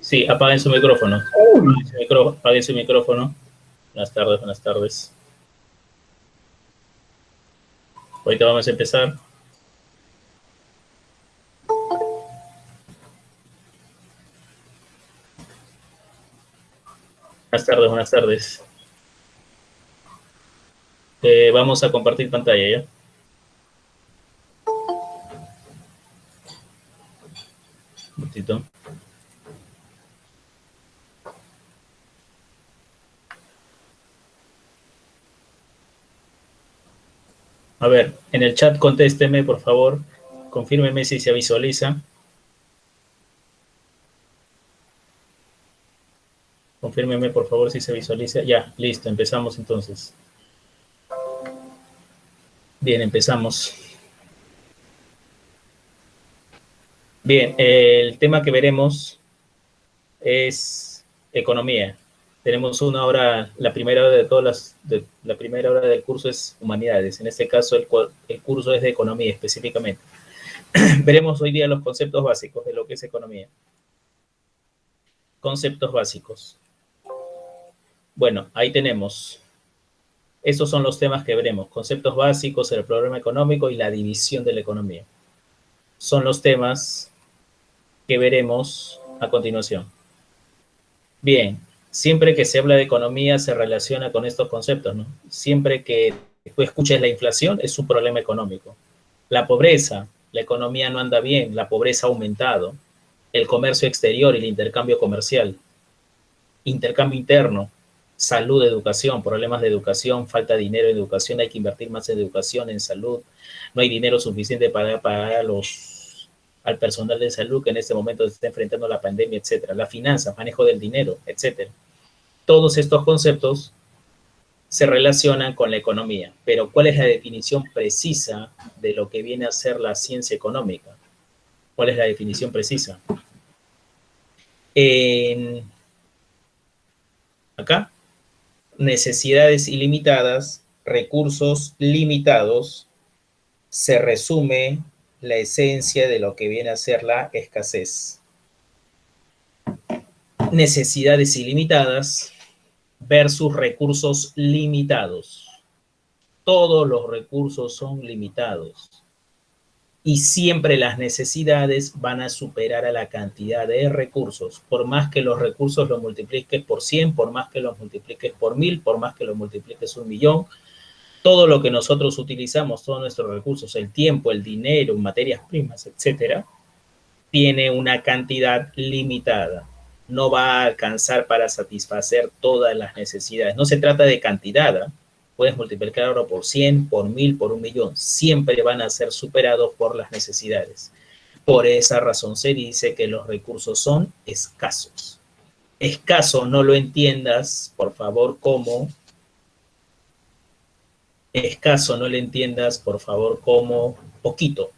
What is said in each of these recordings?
Sí, apaguen su micrófono. Apaguen su micrófono. Buenas tardes, buenas tardes. Ahorita vamos a empezar. Buenas tardes, buenas tardes. Vamos a compartir pantalla, ¿ya? Un momentito. A ver, en el chat contésteme, por favor. Confírmeme si se visualiza. Confírmeme, por favor, si se visualiza. Ya, listo, empezamos entonces. Bien, empezamos. Bien, el tema que veremos es economía. Tenemos una hora, la primera hora de todas la primera hora del curso es humanidades. En este caso, el curso es de economía específicamente. Veremos hoy día los conceptos básicos de lo que es economía. Conceptos básicos. Bueno, ahí tenemos. Estos son los temas que veremos. Conceptos básicos, el problema económico y la división de la economía. Son los temas que veremos a continuación. Bien, siempre que se habla de economía se relaciona con estos conceptos, ¿no? Siempre que tú escuches la inflación es un problema económico. La pobreza, la economía no anda bien, la pobreza ha aumentado. El comercio exterior y el intercambio comercial. Intercambio interno, salud, educación, problemas de educación, falta de dinero en educación, hay que invertir más en educación, en salud. No hay dinero suficiente para pagar al personal de salud que en este momento se está enfrentando a la pandemia, etcétera. La finanza, manejo del dinero, etcétera. Todos estos conceptos se relacionan con la economía, pero ¿cuál es la definición precisa de lo que viene a ser la ciencia económica? ¿Cuál es la definición precisa? Acá, necesidades ilimitadas, recursos limitados, se resume la esencia de lo que viene a ser la escasez. Necesidades ilimitadas versus recursos limitados. Todos los recursos son limitados y siempre las necesidades van a superar a la cantidad de recursos. Por más que los recursos los multipliques por 100, por más que los multipliques por 1000, por más que los multipliques 1.000.000, todo lo que nosotros utilizamos, todos nuestros recursos, el tiempo, el dinero, materias primas, etcétera, tiene una cantidad limitada. No va a alcanzar para satisfacer todas las necesidades. No se trata de cantidad, ¿eh? Puedes multiplicarlo por 100, por 1000, por 1.000.000. Siempre van a ser superados por las necesidades. Por esa razón se dice que los recursos son escasos. Escaso no lo entiendas, por favor, como... Escaso no lo entiendas, por favor, como poquito.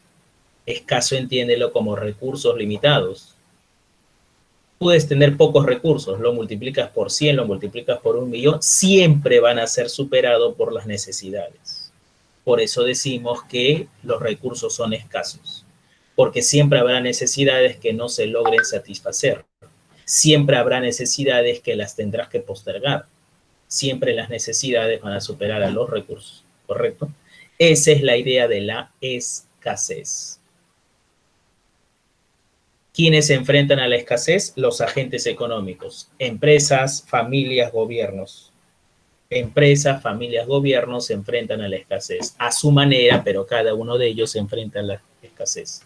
Escaso entiéndelo como recursos limitados. Puedes tener pocos recursos, lo multiplicas por 100, lo multiplicas por 1.000.000, siempre van a ser superados por las necesidades. Por eso decimos que los recursos son escasos, porque siempre habrá necesidades que no se logren satisfacer. Siempre habrá necesidades que las tendrás que postergar. Siempre las necesidades van a superar a los recursos, ¿correcto? Esa es la idea de la escasez. ¿Quiénes se enfrentan a la escasez? Los agentes económicos, empresas, familias, gobiernos. Empresas, familias, gobiernos se enfrentan a la escasez a su manera, pero cada uno de ellos se enfrenta a la escasez.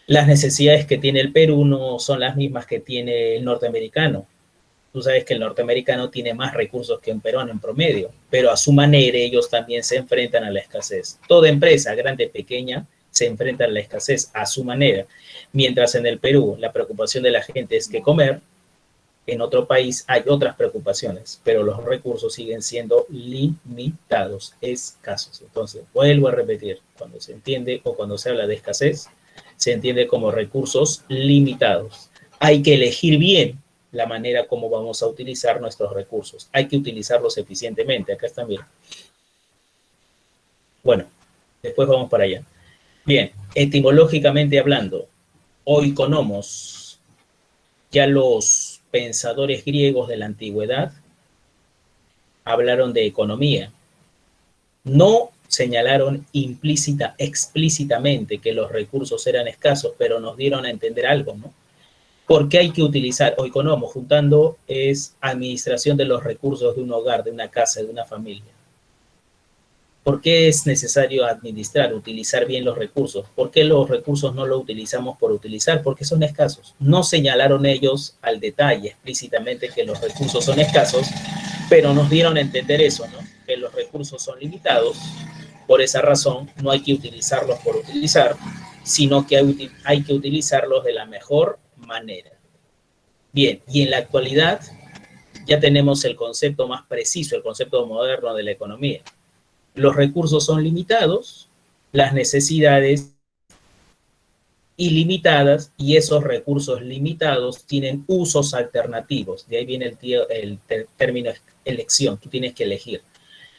Las necesidades que tiene el Perú no son las mismas que tiene el norteamericano. Tú sabes que el norteamericano tiene más recursos que un peruano en promedio, pero a su manera ellos también se enfrentan a la escasez. Toda empresa, grande, pequeña, se enfrenta a la escasez a su manera. Mientras en el Perú la preocupación de la gente es que comer, en otro país hay otras preocupaciones, pero los recursos siguen siendo limitados, escasos. Entonces, vuelvo a repetir, cuando se entiende o cuando se habla de escasez, se entiende como recursos limitados. Hay que elegir bien la manera como vamos a utilizar nuestros recursos. Hay que utilizarlos eficientemente. Acá están bien. Bueno, después vamos para allá. Bien, etimológicamente hablando, oikonomos, Ya los pensadores griegos de la antigüedad hablaron de economía. No señalaron explícitamente que los recursos eran escasos, pero nos dieron a entender algo, ¿no? Porque hay que utilizar, o economo, juntando, es administración de los recursos de un hogar, de una casa, de una familia. ¿Por qué es necesario administrar, utilizar bien los recursos? ¿Por qué los recursos no los utilizamos por utilizar? Porque son escasos. No señalaron ellos al detalle explícitamente que los recursos son escasos, pero nos dieron a entender eso, ¿no? Que los recursos son limitados. Por esa razón, no hay que utilizarlos por utilizar, sino que hay que utilizarlos de la mejor manera. Bien, y en la actualidad ya tenemos el concepto más preciso, el concepto moderno de la economía. Los recursos son limitados, las necesidades ilimitadas, y esos recursos limitados tienen usos alternativos. De ahí viene el término elección, tú tienes que elegir.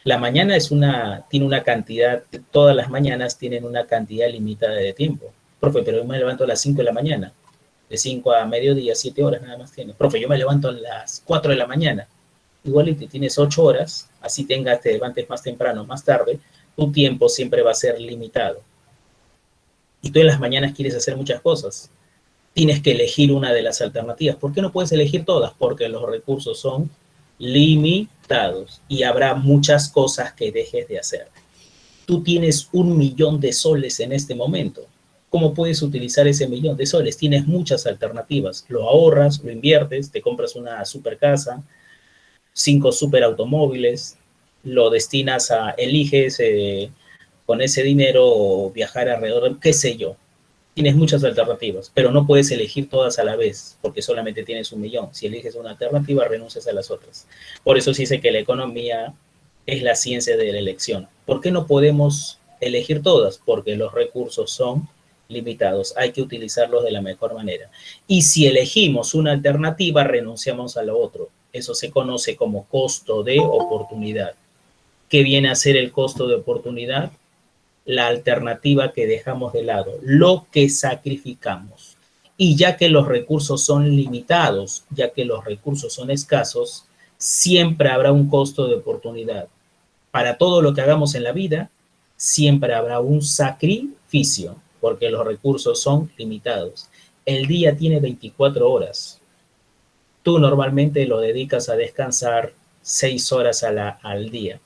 La mañana tiene una cantidad, todas las mañanas tienen una cantidad limitada de tiempo. Profe, pero yo me levanto a las 5 de la mañana, de 5 a mediodía, 7 horas nada más tiene. Profe, yo me levanto a las 4 de la mañana. Igualito, tienes 8 horas, así te levantes más temprano, más tarde, tu tiempo siempre va a ser limitado. Y tú en las mañanas quieres hacer muchas cosas. Tienes que elegir una de las alternativas. ¿Por qué no puedes elegir todas? Porque los recursos son limitados y habrá muchas cosas que dejes de hacer. Tú tienes 1.000.000 de soles en este momento. ¿Cómo puedes utilizar ese 1.000.000 de soles? Tienes muchas alternativas. Lo ahorras, lo inviertes, te compras una super casa, 5 super automóviles, lo destinas eliges con ese dinero viajar alrededor, qué sé yo. Tienes muchas alternativas, pero no puedes elegir todas a la vez, porque solamente tienes 1.000.000. Si eliges una alternativa, renuncias a las otras. Por eso se dice que la economía es la ciencia de la elección. ¿Por qué no podemos elegir todas? Porque los recursos son limitados, hay que utilizarlos de la mejor manera. Y si elegimos una alternativa, renunciamos a lo otro. Eso se conoce como costo de oportunidad. ¿Qué viene a ser el costo de oportunidad? La alternativa que dejamos de lado, lo que sacrificamos. Y ya que los recursos son limitados, ya que los recursos son escasos, siempre habrá un costo de oportunidad. Para todo lo que hagamos en la vida, siempre habrá un sacrificio, porque los recursos son limitados. El día tiene 24 horas. Tú normalmente lo dedicas a descansar 6 horas al día.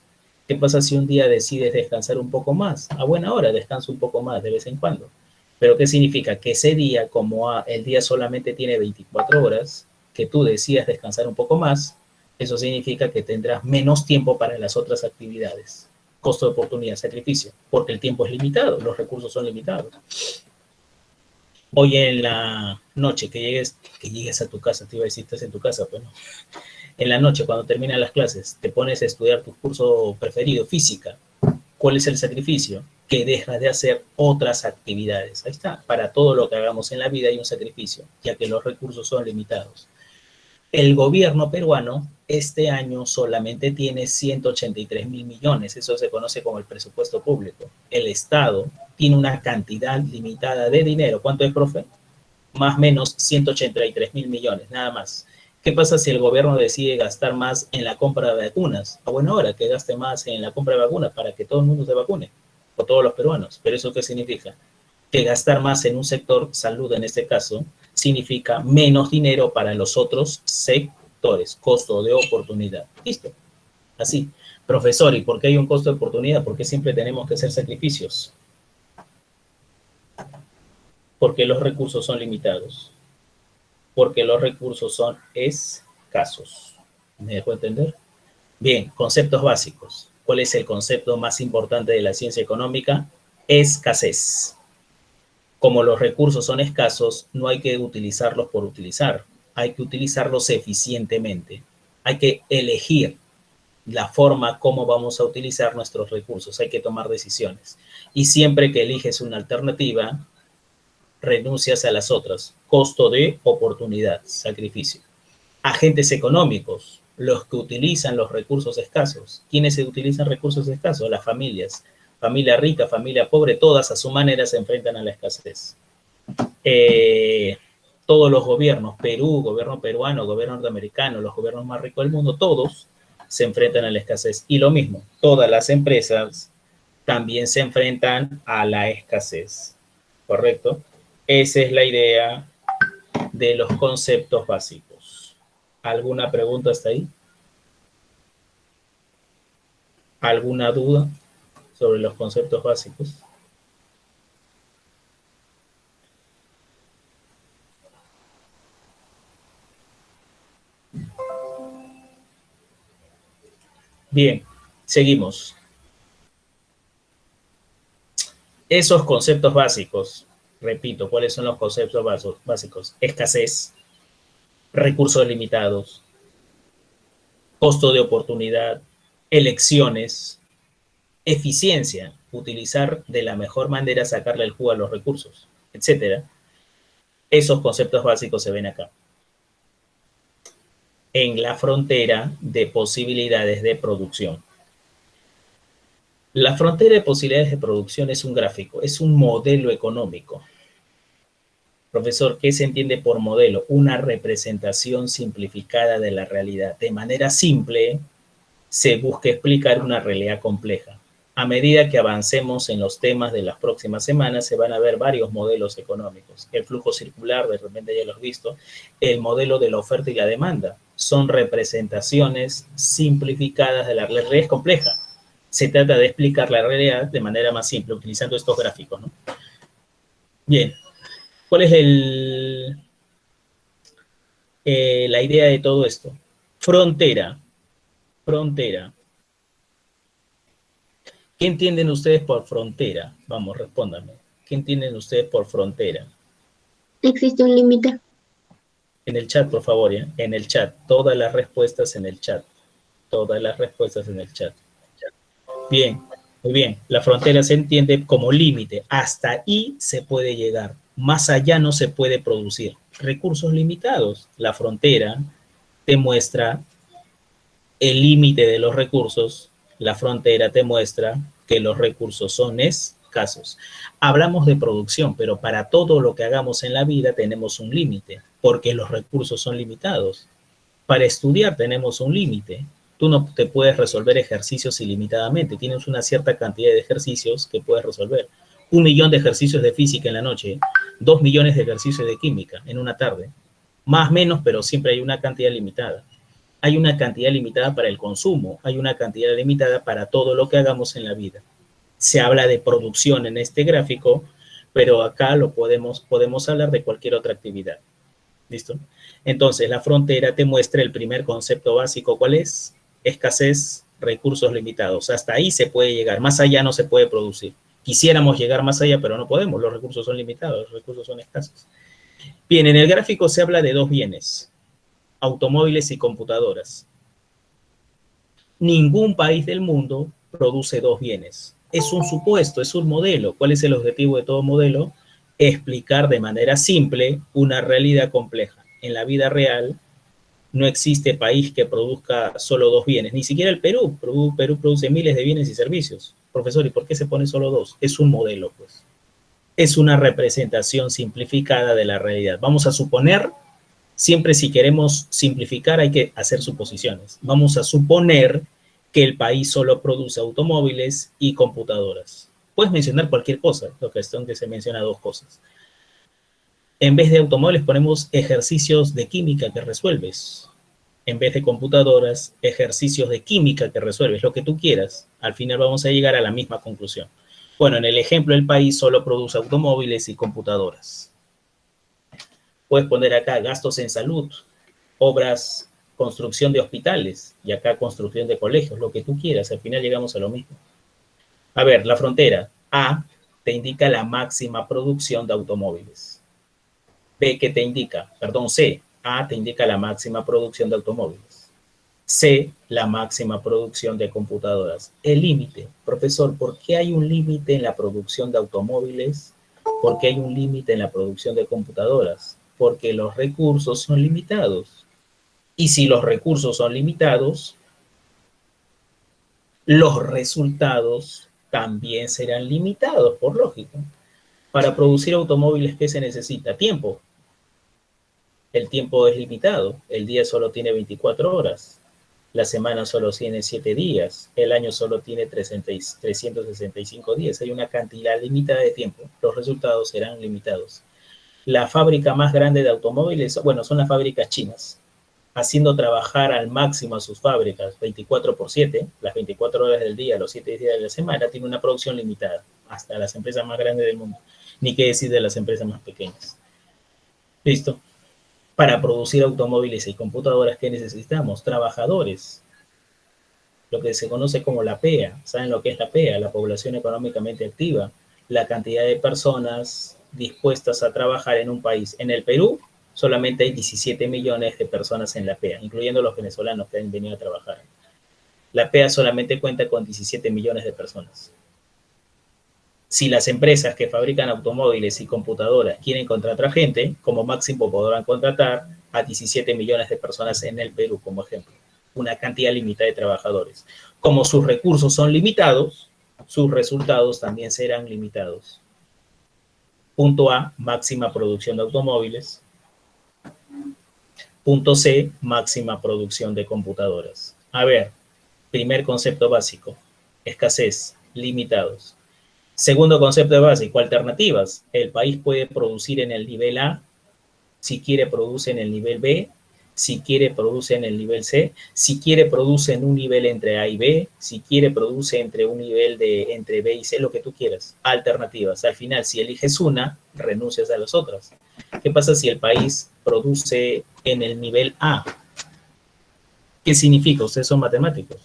¿Qué pasa si un día decides descansar un poco más? A buena hora, descansa un poco más de vez en cuando. Pero ¿qué significa? Que ese día, como el día solamente tiene 24 horas, que tú decidas descansar un poco más, eso significa que tendrás menos tiempo para las otras actividades. Costo de oportunidad, sacrificio, porque el tiempo es limitado, los recursos son limitados. Hoy en la noche que llegues a tu casa, te iba a decir, estás en tu casa, pues no. En la noche, cuando terminan las clases, te pones a estudiar tu curso preferido, física. ¿Cuál es el sacrificio? Que dejas de hacer otras actividades. Ahí está. Para todo lo que hagamos en la vida hay un sacrificio, ya que los recursos son limitados. El gobierno peruano este año solamente tiene 183.000 millones. Eso se conoce como el presupuesto público. El Estado tiene una cantidad limitada de dinero. ¿Cuánto es, profe? Más o menos 183.000 millones, nada más. ¿Qué pasa si el gobierno decide gastar más en la compra de vacunas? A buena hora que gaste más en la compra de vacunas para que todo el mundo se vacune, o todos los peruanos. ¿Pero eso qué significa? Que gastar más en un sector, salud en este caso, significa menos dinero para los otros sectores, costo de oportunidad. Listo, así. Profesor, ¿y por qué hay un costo de oportunidad? ¿Por qué siempre tenemos que hacer sacrificios? Porque los recursos son limitados. Porque los recursos son escasos. ¿Me dejo entender? Bien, conceptos básicos. ¿Cuál es el concepto más importante de la ciencia económica? Escasez. Como los recursos son escasos, no hay que utilizarlos por utilizar. Hay que utilizarlos eficientemente. Hay que elegir la forma como vamos a utilizar nuestros recursos. Hay que tomar decisiones. Y siempre que eliges una alternativa, renuncias a las otras. Costo de oportunidad, sacrificio. Agentes económicos, los que utilizan los recursos escasos. ¿Quiénes se utilizan recursos escasos? Las familias. Familia rica, familia pobre, todas a su manera se enfrentan a la escasez. todos los gobiernos, Perú, gobierno peruano, gobierno norteamericano, los gobiernos más ricos del mundo, todos se enfrentan a la escasez. Y lo mismo, todas las empresas también se enfrentan a la escasez, ¿correcto? Esa es la idea de los conceptos básicos. ¿Alguna pregunta hasta ahí? ¿Alguna duda sobre los conceptos básicos? Bien, seguimos. Esos conceptos básicos, repito, ¿cuáles son los conceptos básicos? Escasez, recursos limitados, costo de oportunidad, elecciones, eficiencia, utilizar de la mejor manera, sacarle el jugo a los recursos, etcétera. Esos conceptos básicos se ven acá. En la frontera de posibilidades de producción. La frontera de posibilidades de producción es un gráfico, es un modelo económico. Profesor, ¿qué se entiende por modelo? Una representación simplificada de la realidad. De manera simple, se busca explicar una realidad compleja. A medida que avancemos en los temas de las próximas semanas, se van a ver varios modelos económicos. El flujo circular, de repente ya lo has visto, el modelo de la oferta y la demanda. Son representaciones simplificadas de la realidad. Es compleja. Se trata de explicar la realidad de manera más simple, utilizando estos gráficos, ¿no? Bien, ¿cuál es la idea de todo esto? Frontera. Frontera. ¿Qué entienden ustedes por frontera? Vamos, respóndanme. ¿Qué entienden ustedes por frontera? Existe un límite. En el chat, por favor, ¿ya? En el chat. Todas las respuestas en el chat. Todas las respuestas en el chat. Bien, muy bien. La frontera se entiende como límite. Hasta ahí se puede llegar. Más allá no se puede producir. Recursos limitados. La frontera te muestra el límite de los recursos. La frontera te muestra que los recursos son escasos. Hablamos de producción, pero para todo lo que hagamos en la vida tenemos un límite, porque los recursos son limitados. Para estudiar tenemos un límite. Tú no te puedes resolver ejercicios ilimitadamente, tienes una cierta cantidad de ejercicios que puedes resolver. 1.000.000 de ejercicios de física en la noche, 2 millones de ejercicios de química en una tarde. Más o menos, pero siempre hay una cantidad limitada. Hay una cantidad limitada para el consumo, hay una cantidad limitada para todo lo que hagamos en la vida. Se habla de producción en este gráfico, pero acá lo podemos hablar de cualquier otra actividad. ¿Listo? Entonces, la frontera te muestra el primer concepto básico. ¿Cuál es? Escasez, recursos limitados. Hasta ahí se puede llegar, más allá no se puede producir. Quisiéramos llegar más allá, pero no podemos, los recursos son limitados, los recursos son escasos. Bien, en el gráfico se habla de dos bienes, automóviles y computadoras. Ningún país del mundo produce dos bienes. Es un supuesto, es un modelo. ¿Cuál es el objetivo de todo modelo? Explicar de manera simple una realidad compleja. En la vida real no existe país que produzca solo dos bienes, ni siquiera el Perú. Perú produce miles de bienes y servicios. Profesor, ¿y por qué se pone solo dos? Es un modelo, pues. Es una representación simplificada de la realidad. Vamos a suponer, siempre si queremos simplificar hay que hacer suposiciones. Vamos a suponer que el país solo produce automóviles y computadoras. Puedes mencionar cualquier cosa, lo que es donde se menciona dos cosas. En vez de automóviles ponemos ejercicios de química que resuelves. En vez de computadoras, ejercicios de química que resuelves, lo que tú quieras. Al final vamos a llegar a la misma conclusión. Bueno, en el ejemplo, el país solo produce automóviles y computadoras. Puedes poner acá gastos en salud, obras, construcción de hospitales, y acá construcción de colegios, lo que tú quieras. Al final llegamos a lo mismo. A ver, la frontera. A te indica la máxima producción de automóviles. B, ¿qué te indica? Perdón, C. A te indica la máxima producción de automóviles. C, la máxima producción de computadoras. El límite. Profesor, ¿por qué hay un límite en la producción de automóviles? ¿Por qué hay un límite en la producción de computadoras? Porque los recursos son limitados. Y si los recursos son limitados, los resultados también serán limitados, por lógica. Para producir automóviles, ¿qué se necesita? Tiempo. El tiempo es limitado, el día solo tiene 24 horas, la semana solo tiene 7 días, el año solo tiene 365 días, hay una cantidad limitada de tiempo, los resultados serán limitados. La fábrica más grande de automóviles, bueno, son las fábricas chinas, haciendo trabajar al máximo a sus fábricas 24/7, las 24 horas del día, los 7 días de la semana, tiene una producción limitada, hasta las empresas más grandes del mundo, ni qué decir de las empresas más pequeñas. Listo. Para producir automóviles y computadoras, ¿qué necesitamos? Trabajadores, lo que se conoce como la PEA. ¿Saben lo que es la PEA? La población económicamente activa. La cantidad de personas dispuestas a trabajar en un país. En el Perú solamente hay 17 millones de personas en la PEA, incluyendo los venezolanos que han venido a trabajar. La PEA solamente cuenta con 17 millones de personas. Si las empresas que fabrican automóviles y computadoras quieren contratar gente, como máximo podrán contratar a 17 millones de personas en el Perú, como ejemplo. Una cantidad limitada de trabajadores. Como sus recursos son limitados, sus resultados también serán limitados. Punto A, máxima producción de automóviles. Punto C, máxima producción de computadoras. A ver, primer concepto básico, escasez, limitados. Segundo concepto básico, alternativas. El país puede producir en el nivel A, si quiere produce en el nivel B, si quiere produce en el nivel C, si quiere produce en un nivel entre A y B, si quiere produce entre un nivel de entre B y C, lo que tú quieras. Alternativas. Al final, si eliges una, renuncias a las otras. ¿Qué pasa si el país produce en el nivel A? ¿Qué significa? Ustedes son matemáticos,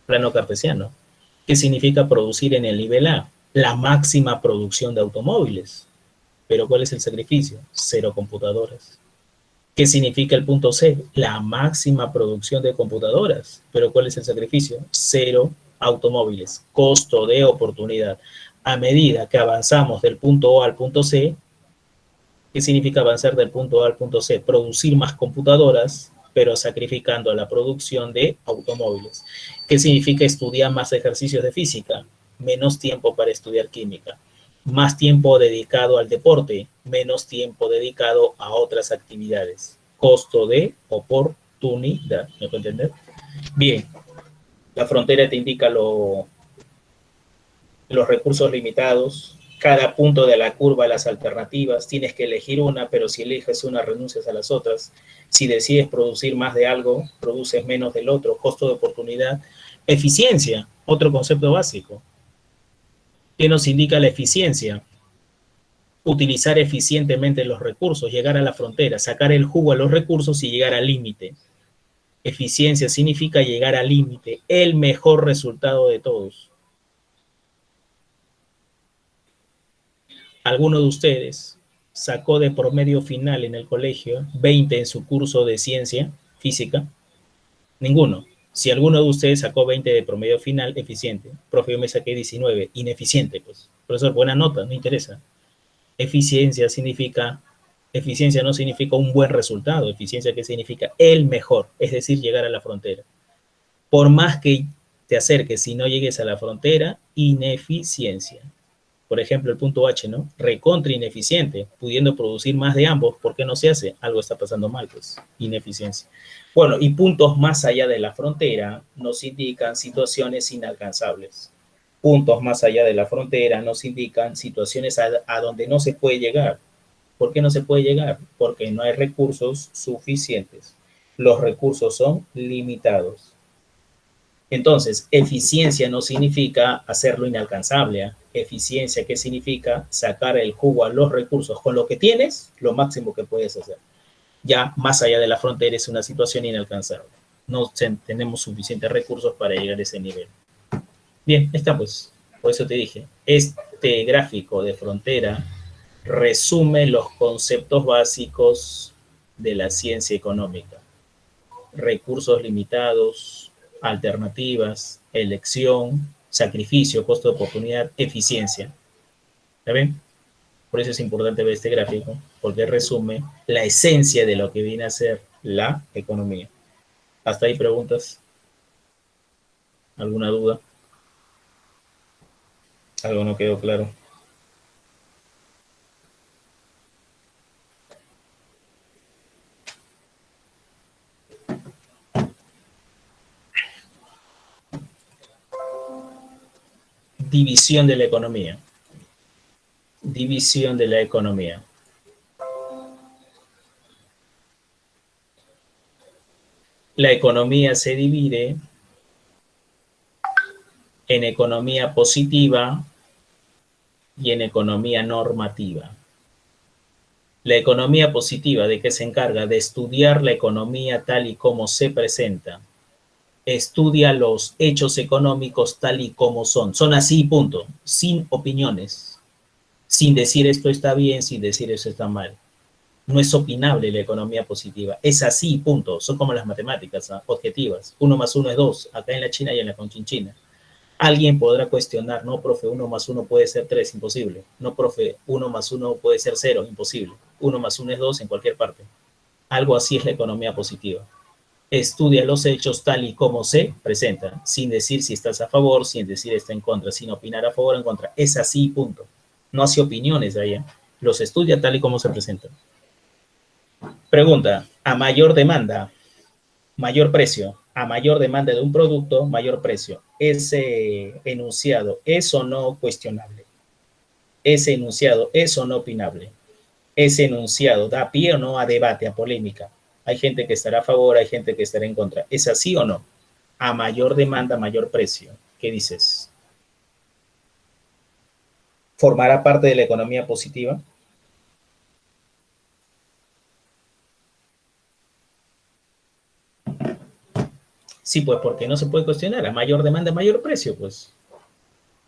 plano cartesiano. ¿Qué significa producir en el nivel A? La máxima producción de automóviles. Pero ¿cuál es el sacrificio? Cero computadoras. ¿Qué significa el punto C? La máxima producción de computadoras. Pero ¿cuál es el sacrificio? Cero automóviles. Costo de oportunidad. A medida que avanzamos del punto A al punto C, ¿qué significa avanzar del punto A al punto C? Producir más computadoras, pero sacrificando la producción de automóviles. ¿Qué significa estudiar más ejercicios de física? Menos tiempo para estudiar química. Más tiempo dedicado al deporte, menos tiempo dedicado a otras actividades. Costo de oportunidad. ¿Me puedo entender? Bien, la frontera te indica los recursos limitados, cada punto de la curva, las alternativas, tienes que elegir una, pero si eliges una, renuncias a las otras. Si decides producir más de algo, produces menos del otro, costo de oportunidad. Eficiencia, otro concepto básico. ¿Qué nos indica la eficiencia? Utilizar eficientemente los recursos, llegar a la frontera, sacar el jugo a los recursos y llegar al límite. Eficiencia significa llegar al límite, el mejor resultado de todos. ¿Alguno de ustedes sacó de promedio final en el colegio 20 en su curso de ciencia física? Ninguno. Si alguno de ustedes sacó 20 de promedio final, eficiente. Profe, yo me saqué 19, ineficiente, pues. Profesor, buena nota, no interesa. Eficiencia significa, eficiencia no significa un buen resultado, eficiencia que significa el mejor, es decir, llegar a la frontera. Por más que te acerques, si no llegues a la frontera, ineficiencia. Por ejemplo, el punto H, ¿no? Recontra ineficiente, pudiendo producir más de ambos, ¿por qué no se hace? Algo está pasando mal, pues, ineficiencia. Bueno, y puntos más allá de la frontera nos indican situaciones inalcanzables. Puntos más allá de la frontera nos indican situaciones a donde no se puede llegar. ¿Por qué no se puede llegar? Porque no hay recursos suficientes. Los recursos son limitados. Entonces, eficiencia no significa hacerlo inalcanzable. Eficiencia, ¿qué significa? Sacar el jugo a los recursos con lo que tienes, lo máximo que puedes hacer. Ya más allá de la frontera es una situación inalcanzable. No tenemos suficientes recursos para llegar a ese nivel. Bien, está pues. Por eso te dije, este gráfico de frontera resume los conceptos básicos de la ciencia económica. Recursos limitados, alternativas, elección, sacrificio, costo de oportunidad, eficiencia. ¿Está bien? Por eso es importante ver este gráfico, porque resume la esencia de lo que viene a ser la economía. ¿Hasta ahí preguntas? ¿Alguna duda? ¿Algo no quedó claro? división de la economía. División de la economía. La economía se divide en economía positiva y en economía normativa. La economía positiva, ¿de qué se encarga? De estudiar la economía tal y como se presenta. Estudia los hechos económicos tal y como son. Son así, punto. Sin opiniones. Sin decir esto está bien, sin decir esto está mal. No es opinable la economía positiva. Es así, punto. Son como las matemáticas, ¿no? Objetivas. 1 más 1 es 2, acá en la China y en la Conchinchina. Alguien podrá cuestionar, no, profe, 1 más 1 puede ser 3, imposible. No, profe, 1 más 1 puede ser 0, imposible. 1 más 1 es 2 en cualquier parte. Algo así es la economía positiva. Estudia los hechos tal y como se presentan, sin decir si estás a favor, sin decir está en contra, sin opinar a favor o en contra. Es así, punto. No hace opiniones de allá. Los estudia tal y como se presentan. Pregunta, a mayor demanda, mayor precio. A mayor demanda de un producto, mayor precio. Ese enunciado es o no cuestionable. Ese enunciado es o no opinable. Ese enunciado da pie o no a debate, a polémica. Hay gente que estará a favor, hay gente que estará en contra. ¿Es así o no? A mayor demanda, mayor precio. ¿Qué dices? ¿Formará parte de la economía positiva? Sí, pues porque no se puede cuestionar. A mayor demanda, mayor precio, pues.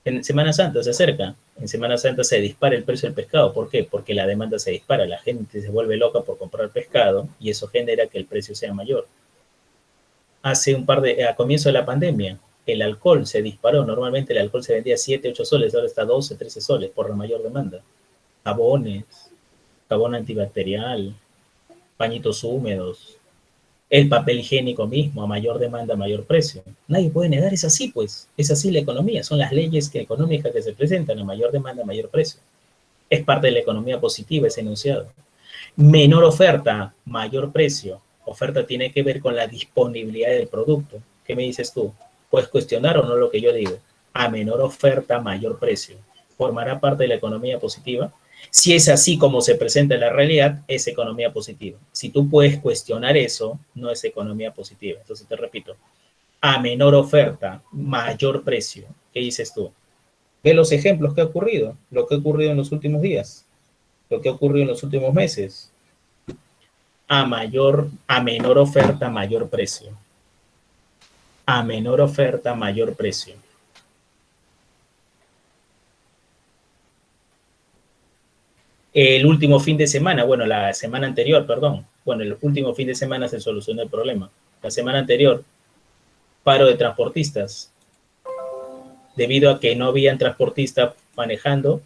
En Semana Santa se acerca. En Semana Santa se dispara el precio del pescado. ¿Por qué? Porque la demanda se dispara. La gente se vuelve loca por comprar pescado y eso genera que el precio sea mayor. A comienzo de la pandemia, el alcohol se disparó. Normalmente el alcohol se vendía 7, 8 soles, ahora está 12, 13 soles por la mayor demanda. Jabones, jabón antibacterial, pañitos húmedos, el papel higiénico mismo, a mayor demanda, mayor precio. Nadie puede negar, es así pues, es así la economía, son las leyes económicas que se presentan, a mayor demanda, mayor precio. Es parte de la economía positiva ese enunciado. Menor oferta, mayor precio. Oferta tiene que ver con la disponibilidad del producto. ¿Qué me dices tú? ¿Puedes cuestionar o no lo que yo digo? A menor oferta, mayor precio. ¿Formará parte de la economía positiva? Si es así como se presenta en la realidad, es economía positiva. Si tú puedes cuestionar eso, no es economía positiva. Entonces te repito, a menor oferta, mayor precio. ¿Qué dices tú? Ve los ejemplos que ha ocurrido, lo que ha ocurrido en los últimos días, lo que ha ocurrido en los últimos meses. A menor oferta, mayor precio. A menor oferta, mayor precio. El último fin de semana, bueno, la semana anterior, perdón, bueno, el último fin de semana se solucionó el problema. La semana anterior, paro de transportistas. Debido a que no habían transportistas manejando,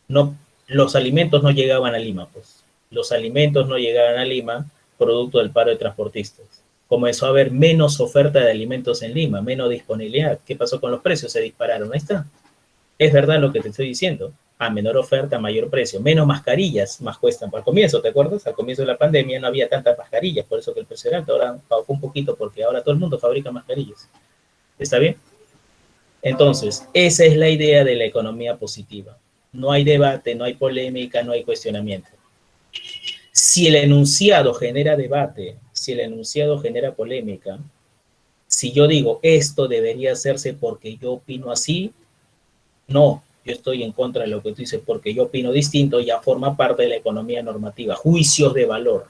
no, los alimentos no llegaban a Lima, pues. Los alimentos no llegaban a Lima, producto del paro de transportistas. Comenzó a haber menos oferta de alimentos en Lima, menos disponibilidad. ¿Qué pasó con los precios? Se dispararon. Ahí está. Es verdad lo que te estoy diciendo. A menor oferta, mayor precio. Menos mascarillas, más cuestan. Al comienzo, ¿te acuerdas? Al comienzo de la pandemia no había tantas mascarillas, por eso que el precio era alto. Ahora bajó un poquito porque ahora todo el mundo fabrica mascarillas. ¿Está bien? Entonces, esa es la idea de la economía positiva. No hay debate, no hay polémica, no hay cuestionamiento. Si el enunciado genera debate, si el enunciado genera polémica, si yo digo esto debería hacerse porque yo opino así, no, yo estoy en contra de lo que tú dices porque yo opino distinto, ya forma parte de la economía normativa. Juicios de valor.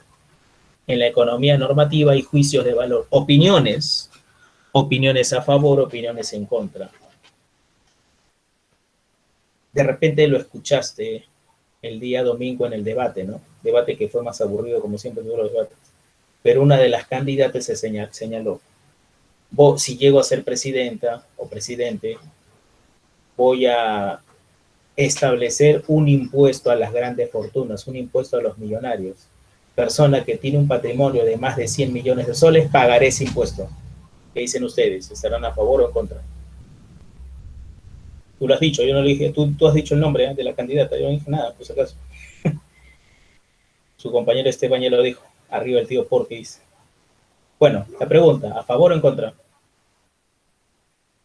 En la economía normativa hay juicios de valor. Opiniones, opiniones a favor, opiniones en contra. De repente lo escuchaste el día domingo en el debate, ¿no? Debate que fue más aburrido como siempre todos los debates. Pero una de las candidatas se señaló, si llego a ser presidenta o presidente, voy a establecer un impuesto a las grandes fortunas, un impuesto a los millonarios. Persona que tiene un patrimonio de más de 100 millones de soles, pagaré ese impuesto. ¿Qué dicen ustedes? ¿Estarán a favor o en contra? Tú lo has dicho, yo no le dije, tú has dicho el nombre de la candidata, yo no dije nada, por si acaso. Su compañero Esteban ya lo dijo, arriba el tío Porquis. Bueno, la pregunta, ¿a favor o en contra?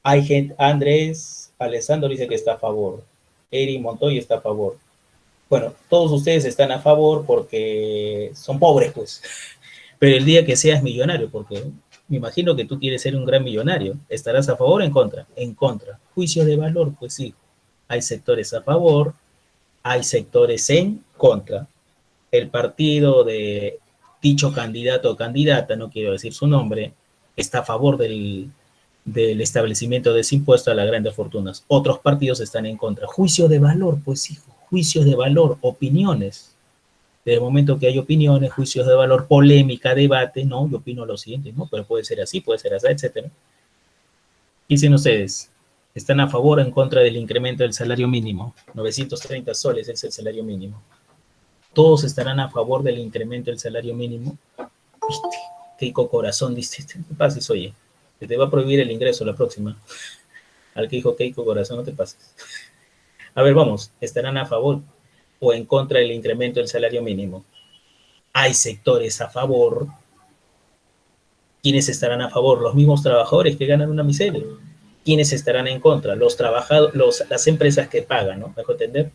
Hay gente, Andrés Alessandro dice que está a favor. Eri Montoya está a favor. Bueno, todos ustedes están a favor porque son pobres, pues. Pero el día que seas millonario, porque me imagino que tú quieres ser un gran millonario, ¿estarás a favor o en contra? En contra. Juicio de valor, pues sí. Hay sectores a favor, hay sectores en contra. El partido de dicho candidato o candidata, no quiero decir su nombre, está a favor del establecimiento de ese impuesto a las grandes fortunas. Otros partidos están en contra. Juicio de valor, pues hijo, juicios de valor, opiniones. Desde el momento que hay opiniones, juicios de valor, polémica, debate, no, yo opino lo siguiente, no, pero puede ser así, etcétera. Dicen ustedes, ¿están a favor o en contra del incremento del salario mínimo? 930 soles es el salario mínimo. ¿Todos estarán a favor del incremento del salario mínimo? ¿Viste? Keiko Corazón dice, ¿qué pases, oye? Que te va a prohibir el ingreso la próxima. Al que dijo Keiko Corazón, no te pases. A ver, vamos, ¿estarán a favor o en contra del incremento del salario mínimo? Hay sectores a favor. ¿Quiénes estarán a favor? Los mismos trabajadores que ganan una miseria. ¿Quiénes estarán en contra? Los trabajadores, las empresas que pagan, ¿no? ¿Me dejo entender?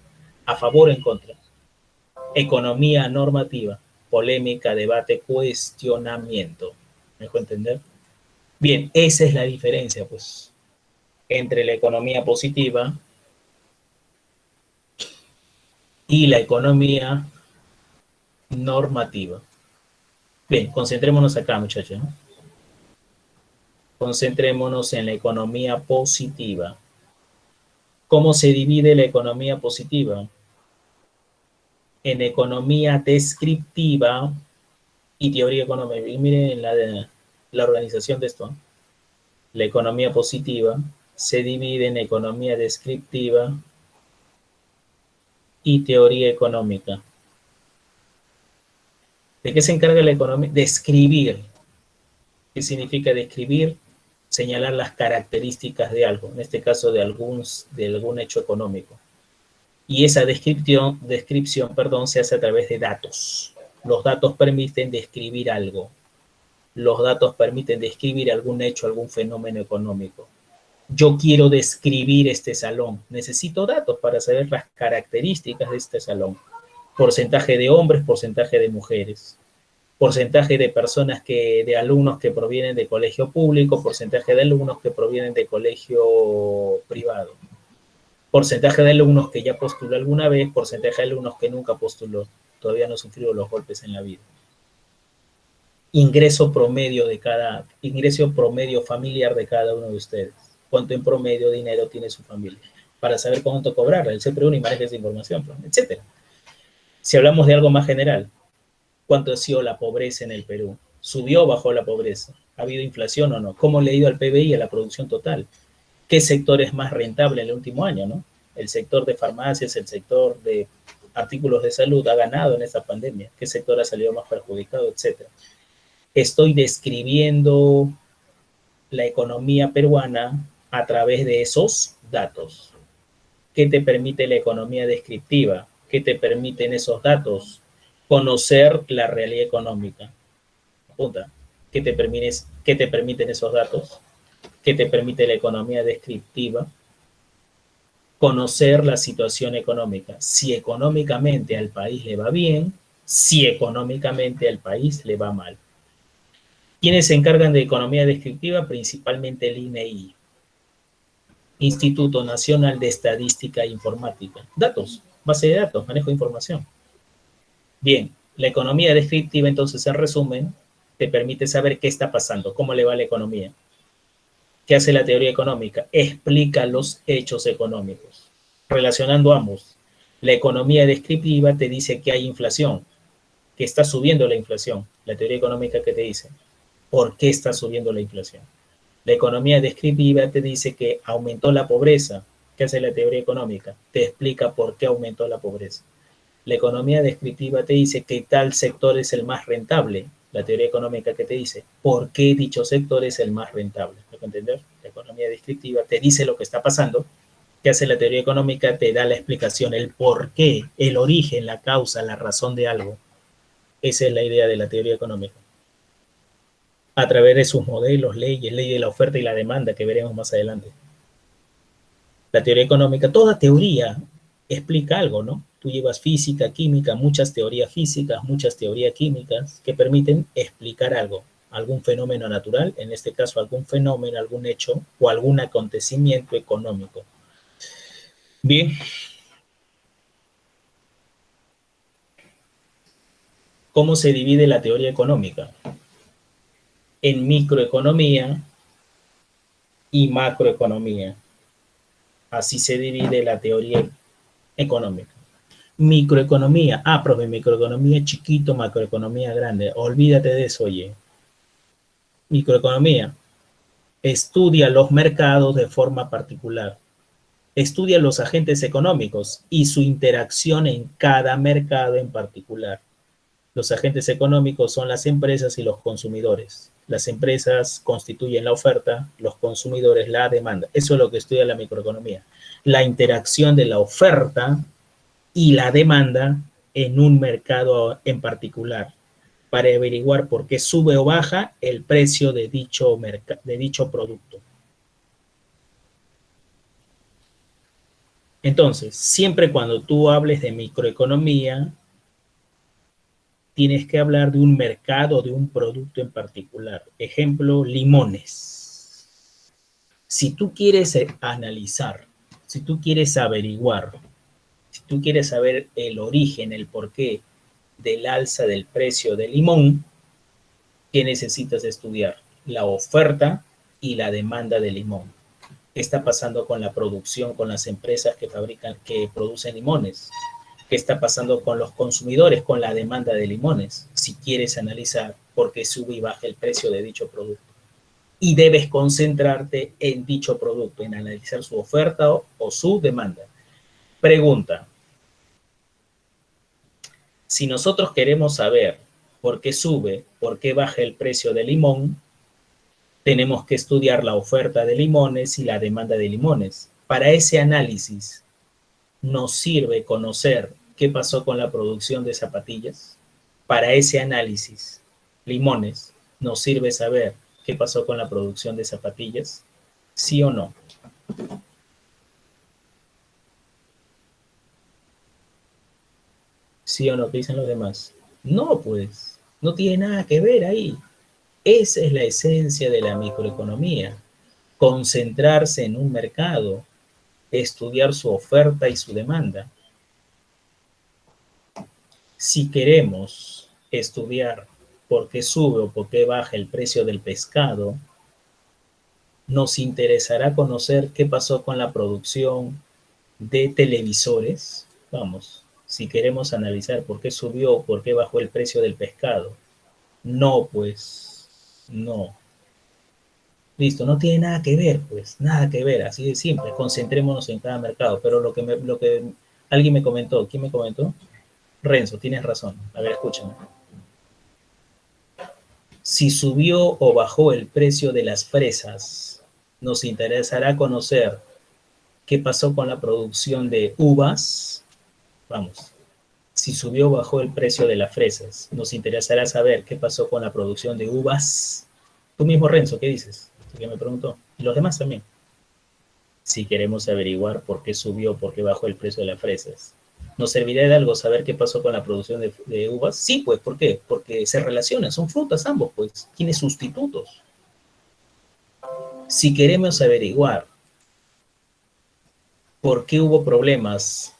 A favor o en contra. Economía normativa, polémica, debate, cuestionamiento. ¿Me dejo entender? Bien, esa es la diferencia, pues, entre la economía positiva y la economía normativa. Bien, concentrémonos acá, muchachos, ¿no? Concentrémonos en la economía positiva. ¿Cómo se divide la economía positiva? En economía descriptiva y teoría económica. Y miren la organización de esto. La economía positiva se divide en economía descriptiva y teoría económica. ¿De qué se encarga la economía? Describir. ¿Qué significa describir? Señalar las características de algo, en este caso de algún hecho económico. Y esa descripción, se hace a través de datos. Los datos permiten describir algo. Los datos permiten describir algún hecho, algún fenómeno económico. Yo quiero describir este salón. Necesito datos para saber las características de este salón. Porcentaje de hombres, porcentaje de mujeres. Porcentaje de personas de alumnos que provienen de colegio público, porcentaje de alumnos que provienen de colegio privado. Porcentaje de alumnos que ya postuló alguna vez, porcentaje de alumnos que nunca postuló, todavía no sufrió los golpes en la vida. Ingreso promedio familiar de cada uno de ustedes. ¿Cuánto en promedio de dinero tiene su familia? Para saber cuánto cobrar, el CPRUNI maneja esa información, etc. Si hablamos de algo más general, ¿cuánto ha sido la pobreza en el Perú? ¿Subió o bajó la pobreza? ¿Ha habido inflación o no? ¿Cómo le ha ido al PBI, a la producción total? ¿Qué sector es más rentable en el último año, no? El sector de farmacias, el sector de artículos de salud ha ganado en esta pandemia. ¿Qué sector ha salido más perjudicado, etcétera? Estoy describiendo la economía peruana a través de esos datos. ¿Qué te permite la economía descriptiva? ¿Qué te permiten esos datos? Conocer la realidad económica. Apunta. ¿Qué te permiten esos datos? ¿Qué te permite la economía descriptiva? Conocer la situación económica. Si económicamente al país le va bien, si económicamente al país le va mal. ¿Quiénes se encargan de economía descriptiva? Principalmente el INEI, Instituto Nacional de Estadística e Informática. Datos, base de datos, manejo de información. Bien, la economía descriptiva, entonces, en resumen, te permite saber qué está pasando, cómo le va a la economía. ¿Qué hace la teoría económica? Explica los hechos económicos. Relacionando ambos, la economía descriptiva te dice que hay inflación, que está subiendo la inflación. La teoría económica que te dice, ¿por qué está subiendo la inflación? La economía descriptiva te dice que aumentó la pobreza. ¿Qué hace la teoría económica? Te explica por qué aumentó la pobreza. La economía descriptiva te dice que tal sector es el más rentable. La teoría económica que te dice por qué dicho sector es el más rentable. ¿Me puedo entender? La economía descriptiva te dice lo que está pasando. ¿Qué hace la teoría económica? Te da la explicación, el por qué, el origen, la causa, la razón de algo. Esa es la idea de la teoría económica. A través de sus modelos, leyes, ley de la oferta y la demanda que veremos más adelante. La teoría económica, toda teoría explica algo, ¿no? Tú llevas física, química, muchas teorías físicas, muchas teorías químicas que permiten explicar algo, algún fenómeno natural, en este caso algún fenómeno, algún hecho o algún acontecimiento económico. Bien. ¿Cómo se divide la teoría económica? En microeconomía y macroeconomía. Así se divide la teoría económica. Microeconomía, profe, microeconomía chiquito, macroeconomía grande. Olvídate de eso, oye. Microeconomía, estudia los mercados de forma particular. Estudia los agentes económicos y su interacción en cada mercado en particular. Los agentes económicos son las empresas y los consumidores. Las empresas constituyen la oferta, los consumidores la demanda. Eso es lo que estudia la microeconomía. La interacción de la oferta y la demanda en un mercado en particular para averiguar por qué sube o baja el precio de dicho producto. Entonces, siempre cuando tú hables de microeconomía, tienes que hablar de un mercado, de un producto en particular. Ejemplo, limones. Si tú quieres analizar, si tú quieres averiguar, si tú quieres saber el origen, el porqué del alza del precio del limón, ¿qué necesitas estudiar? La oferta y la demanda de limón. ¿Qué está pasando con la producción, con las empresas que producen limones? ¿Qué está pasando con los consumidores, con la demanda de limones? Si quieres analizar por qué sube y baja el precio de dicho producto. Y debes concentrarte en dicho producto, en analizar su oferta o su demanda. Pregunta. Si nosotros queremos saber por qué sube, por qué baja el precio del limón, tenemos que estudiar la oferta de limones y la demanda de limones. Para ese análisis, nos sirve conocer qué pasó con la producción de zapatillas. Para ese análisis, limones, nos sirve saber qué pasó con la producción de zapatillas. ¿Sí o no? ¿Sí o no? ¿Qué dicen los demás? No, pues, no tiene nada que ver ahí. Esa es la esencia de la microeconomía. Concentrarse en un mercado, estudiar su oferta y su demanda. Si queremos estudiar por qué sube o por qué baja el precio del pescado, nos interesará conocer qué pasó con la producción de televisores. Vamos, si queremos analizar por qué subió o por qué bajó el precio del pescado. No, pues, no. Listo, no tiene nada que ver, pues, nada que ver, así de simple. Concentrémonos en cada mercado. Pero lo que alguien me comentó, ¿quién me comentó? Renzo, tienes razón. A ver, escúchame. Si subió o bajó el precio de las fresas, nos interesará conocer qué pasó con la producción de uvas. Vamos, si subió o bajó el precio de las fresas, nos interesará saber qué pasó con la producción de uvas. Tú mismo, Renzo, ¿qué dices? Que me preguntó. Y los demás también. Si queremos averiguar por qué subió, por qué bajó el precio de las fresas. ¿Nos servirá de algo saber qué pasó con la producción de uvas? Sí, pues, ¿por qué? Porque se relacionan, son frutas ambos, pues, tiene sustitutos. Si queremos averiguar por qué hubo problemas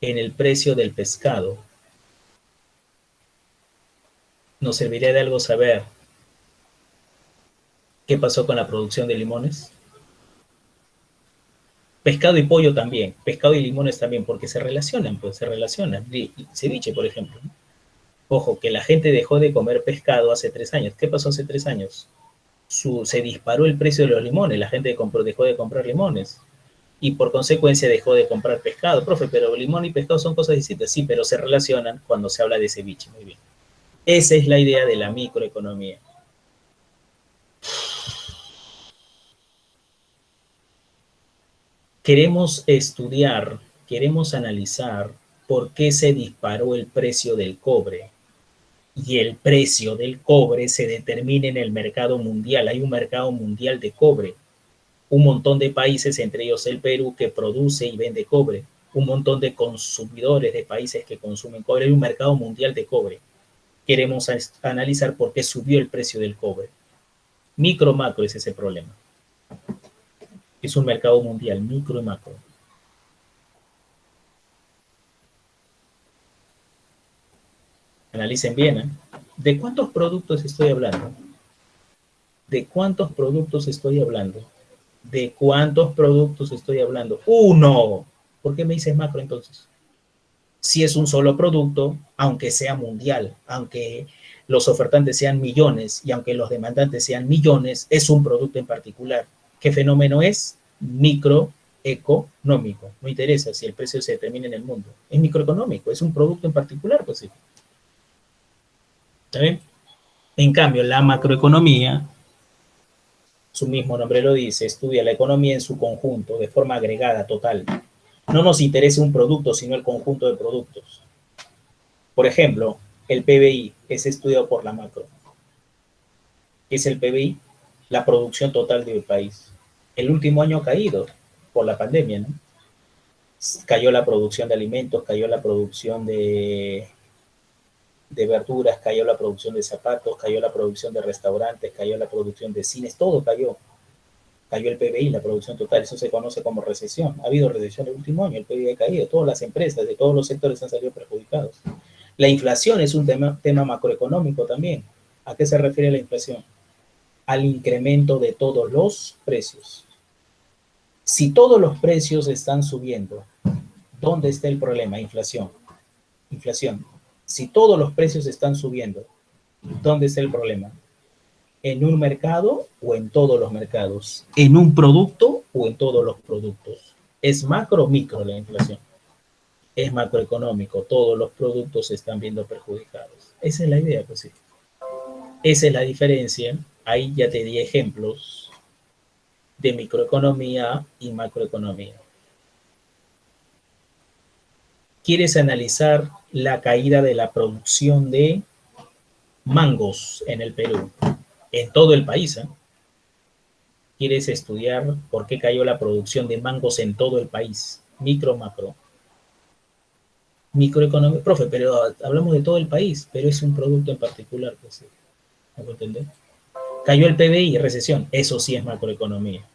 en el precio del pescado, ¿nos serviría de algo saber qué pasó con la producción de limones? Pescado y pollo también, pescado y limones también, porque se relacionan, pues se relacionan. Ceviche, por ejemplo. Ojo, que la gente dejó de comer pescado hace 3 años. ¿Qué pasó hace 3 años? Se disparó el precio de los limones, la gente dejó de comprar limones y por consecuencia dejó de comprar pescado. Profe, pero limón y pescado son cosas distintas. Sí, pero se relacionan cuando se habla de ceviche. Muy bien. Esa es la idea de la microeconomía. Queremos estudiar, queremos analizar por qué se disparó el precio del cobre. Y el precio del cobre se determina en el mercado mundial. Hay un mercado mundial de cobre. un montón de países, entre ellos el Perú, que produce y vende cobre, un montón de consumidores de países que consumen cobre, hay un mercado mundial de cobre. Queremos analizar por qué subió el precio del cobre. Micro, macro es ese problema. Es un mercado mundial, micro y macro. Analicen bien, ¿eh? ¿De cuántos productos estoy hablando? ¿De cuántos productos estoy hablando? ¿De cuántos productos estoy hablando? ¡Uno! ¿Por qué me dices macro entonces? Si es un solo producto, aunque sea mundial, aunque los ofertantes sean millones y aunque los demandantes sean millones, es un producto en particular. ¿Qué fenómeno es? Microeconómico. No interesa si el precio se determina en el mundo. Es microeconómico, es un producto en particular, pues sí. ¿Está bien? En cambio, la macroeconomía, su mismo nombre lo dice, estudia la economía en su conjunto, de forma agregada, total. No nos interesa un producto, sino el conjunto de productos. Por ejemplo, el PBI es estudiado por la macro. ¿Qué es el PBI? La producción total del país. El último año ha caído por la pandemia, ¿no? Cayó la producción de alimentos, cayó la producción de verduras, cayó la producción de zapatos, cayó la producción de restaurantes, cayó la producción de cines, todo cayó. Cayó el PBI, la producción total, eso se conoce como recesión. Ha habido recesión el último año, el PBI ha caído, todas las empresas de todos los sectores han salido perjudicados. La inflación es un tema macroeconómico también. ¿A qué se refiere la inflación? Al incremento de todos los precios. Si todos los precios están subiendo, ¿dónde está el problema? Inflación. Inflación. Si todos los precios están subiendo, ¿dónde está el problema? ¿En un mercado o en todos los mercados? ¿En un producto o en todos los productos? ¿Es macro o micro la inflación? Es macroeconómico, todos los productos se están viendo perjudicados. Esa es la idea, pues sí. Esa es la diferencia. Ahí ya te di ejemplos de microeconomía y macroeconomía. ¿Quieres analizar la caída de la producción de mangos en el Perú? En todo el país, ¿eh? ¿Quieres estudiar por qué cayó la producción de mangos en todo el país? Micro, macro. Microeconomía, profe, pero hablamos de todo el país, pero es un producto en particular, pues sí. ¿Me entendés? Cayó el PBI, recesión, eso sí es macroeconomía,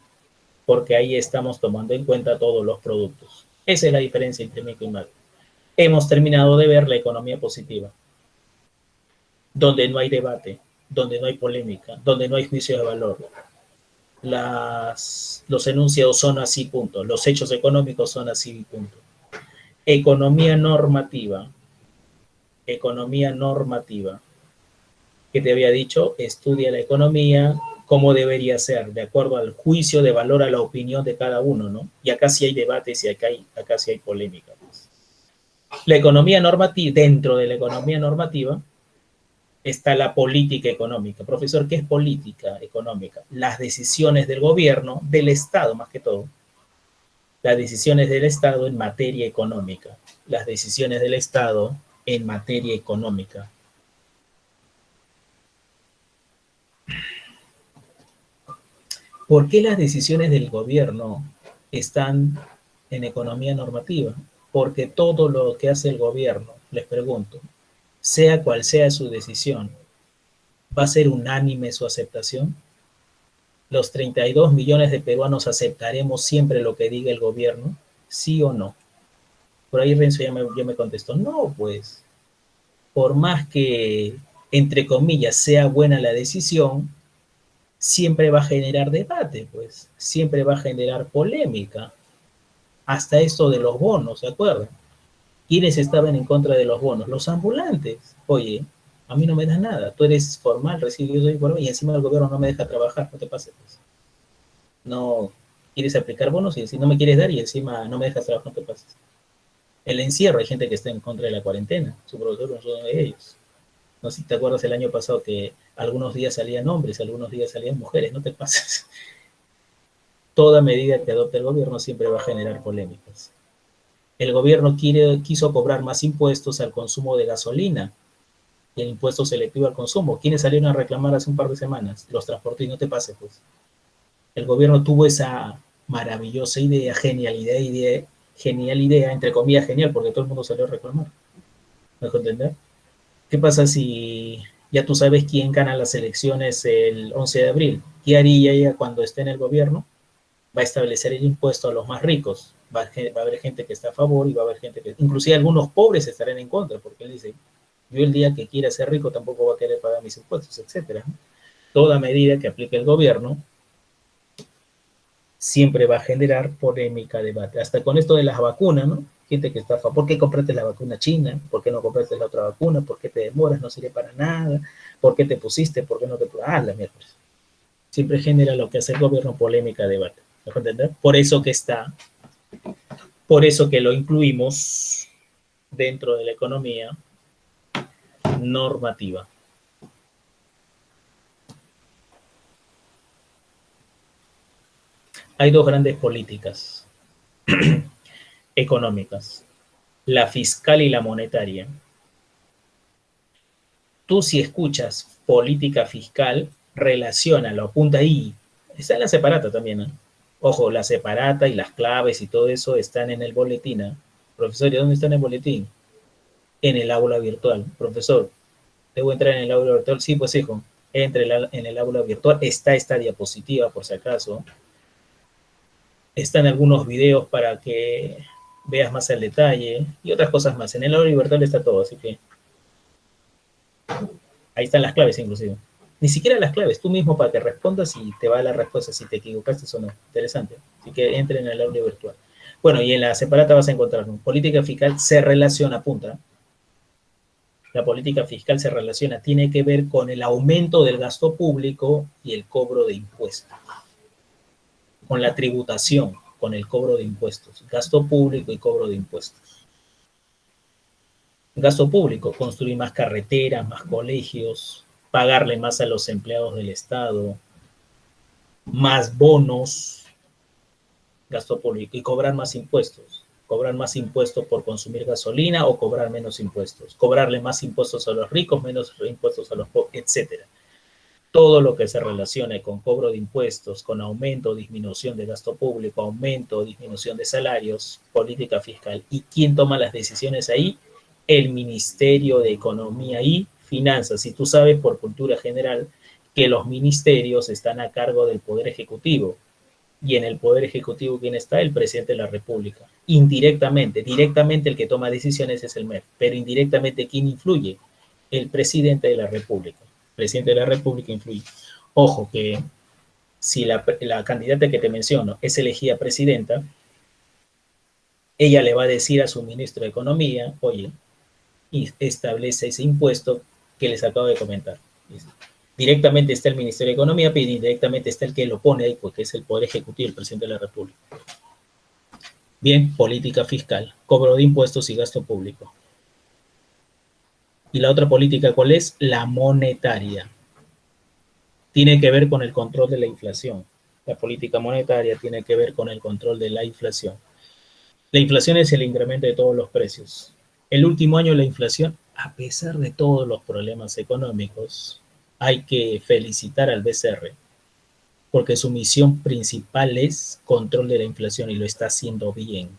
porque ahí estamos tomando en cuenta todos los productos. Esa es la diferencia entre micro y macro. Hemos terminado de ver la economía positiva, donde no hay debate, donde no hay polémica, donde no hay juicio de valor. Los enunciados son así, punto. Los hechos económicos son así, punto. Economía normativa. Economía normativa. Que te había dicho, estudia la economía, cómo debería ser, de acuerdo al juicio de valor a la opinión de cada uno, ¿no? Y acá sí hay debates y acá sí hay polémica, pues. La economía normativa, dentro de la economía normativa, está la política económica. Profesor, ¿qué es política económica? Las decisiones del gobierno, del Estado más que todo. Las decisiones del Estado en materia económica. Las decisiones del Estado en materia económica. ¿Por qué las decisiones del gobierno están en economía normativa? Porque todo lo que hace el gobierno, les pregunto, sea cual sea su decisión, ¿va a ser unánime su aceptación? ¿Los 32 millones de peruanos aceptaremos siempre lo que diga el gobierno? ¿Sí o no? Por ahí Renzo ya me contestó, no, pues, por más que, entre comillas, sea buena la decisión, siempre va a generar debate, pues, siempre va a generar polémica. Hasta esto de los bonos, ¿se acuerdan? ¿Quiénes estaban en contra de los bonos? Los ambulantes. Oye, a mí no me das nada, tú eres formal, yo soy formal, y encima el gobierno no me deja trabajar, no te pases, pues. No quieres aplicar bonos y si no me quieres dar y encima no me dejas trabajar, no te pases. El encierro, hay gente que está en contra de la cuarentena, su profesor no es uno de ellos. No sé si te acuerdas el año pasado que algunos días salían hombres, algunos días salían mujeres, no te pases. Toda medida que adopte el gobierno siempre va a generar polémicas. El gobierno quiso cobrar más impuestos al consumo de gasolina y el impuesto selectivo al consumo. ¿Quiénes salieron a reclamar hace un par de semanas? Los transportistas, no te pases, pues. El gobierno tuvo esa maravillosa idea, genial idea, entre comillas genial, porque todo el mundo salió a reclamar. ¿Me dejo entender? ¿Qué pasa si ya tú sabes quién gana las elecciones el 11 de abril? ¿Qué haría ella cuando esté en el gobierno? Va a establecer el impuesto a los más ricos. Va a haber gente que está a favor y va a haber gente que... Inclusive algunos pobres estarán en contra, porque él dice, yo el día que quiera ser rico tampoco va a querer pagar mis impuestos, etcétera. Toda medida que aplique el gobierno siempre va a generar polémica, debate. Hasta con esto de las vacunas, ¿no? Gente que está a favor, ¿por qué compraste la vacuna china? ¿Por qué no compraste la otra vacuna? ¿Por qué te demoras? No sirve para nada. ¿Por qué te pusiste? ¿Por qué no te pusiste? Ah, la mierda. Siempre genera lo que hace el gobierno, polémica, debate. ¿Me entender? Por eso que lo incluimos dentro de la economía normativa. Hay dos grandes políticas económicas, la fiscal y la monetaria. Tú si escuchas política fiscal, relaciónalo, apunta ahí. Está en la separata también, ¿eh? Ojo, la separata y las claves y todo eso están en el boletín, ¿eh? Profesor, ¿y dónde está en el boletín? En el aula virtual. Profesor, ¿debo entrar en el aula virtual? Sí, pues hijo, entre en el aula virtual. Está esta diapositiva, por si acaso. Están algunos videos para que veas más el detalle y otras cosas más. En el aula virtual está todo, así que ahí están las claves inclusive. Ni siquiera las claves, tú mismo para que respondas y te va a la respuesta si te equivocaste o no. Interesante. Así que entre en el aula virtual. Bueno, y en la separata vas a encontrar, ¿no? Política fiscal se relaciona, punta. La política fiscal se relaciona, tiene que ver con el aumento del gasto público y el cobro de impuestos. Con la tributación, con el cobro de impuestos. Gasto público y cobro de impuestos. Gasto público, construir más carreteras, más colegios, pagarle más a los empleados del Estado, más bonos, gasto público, y cobrar más impuestos. Cobrar más impuestos por consumir gasolina o cobrar menos impuestos. Cobrarle más impuestos a los ricos, menos impuestos a los pobres, etc. Todo lo que se relacione con cobro de impuestos, con aumento o disminución de gasto público, aumento o disminución de salarios, política fiscal. ¿Y quién toma las decisiones ahí? El Ministerio de Economía y Finanzas. Y tú sabes por cultura general que los ministerios están a cargo del Poder Ejecutivo. Y en el Poder Ejecutivo, ¿quién está? El presidente de la República. Indirectamente, directamente el que toma decisiones es el MEF, pero indirectamente, ¿quién influye? El presidente de la República. El presidente de la República influye. Ojo, que si la candidata que te menciono es elegida presidenta, ella le va a decir a su ministro de Economía, oye, y establece ese impuesto que les acabo de comentar. Directamente está el Ministerio de Economía, pero indirectamente está el que lo pone ahí, porque es el Poder Ejecutivo, el presidente de la República. Bien, política fiscal, cobro de impuestos y gasto público. Y la otra política, ¿cuál es? La monetaria. Tiene que ver con el control de la inflación. La política monetaria tiene que ver con el control de la inflación. La inflación es el incremento de todos los precios. El último año la inflación, a pesar de todos los problemas económicos, hay que felicitar al BCR, porque su misión principal es control de la inflación y lo está haciendo bien.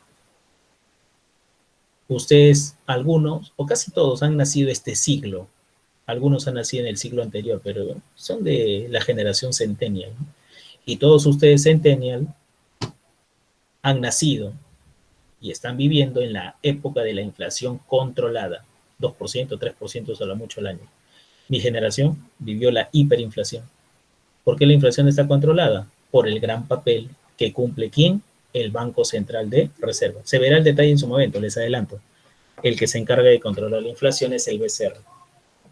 Ustedes, algunos, o casi todos, han nacido este siglo. Algunos han nacido en el siglo anterior, pero son de la generación centennial, ¿no? Y todos ustedes centennial han nacido y están viviendo en la época de la inflación controlada, 2%, 3% solo mucho al año. Mi generación vivió la hiperinflación. ¿Por qué la inflación está controlada? Por el gran papel que cumple ¿quién? El Banco Central de Reserva. Se verá el detalle en su momento, les adelanto. El que se encarga de controlar la inflación es el BCR.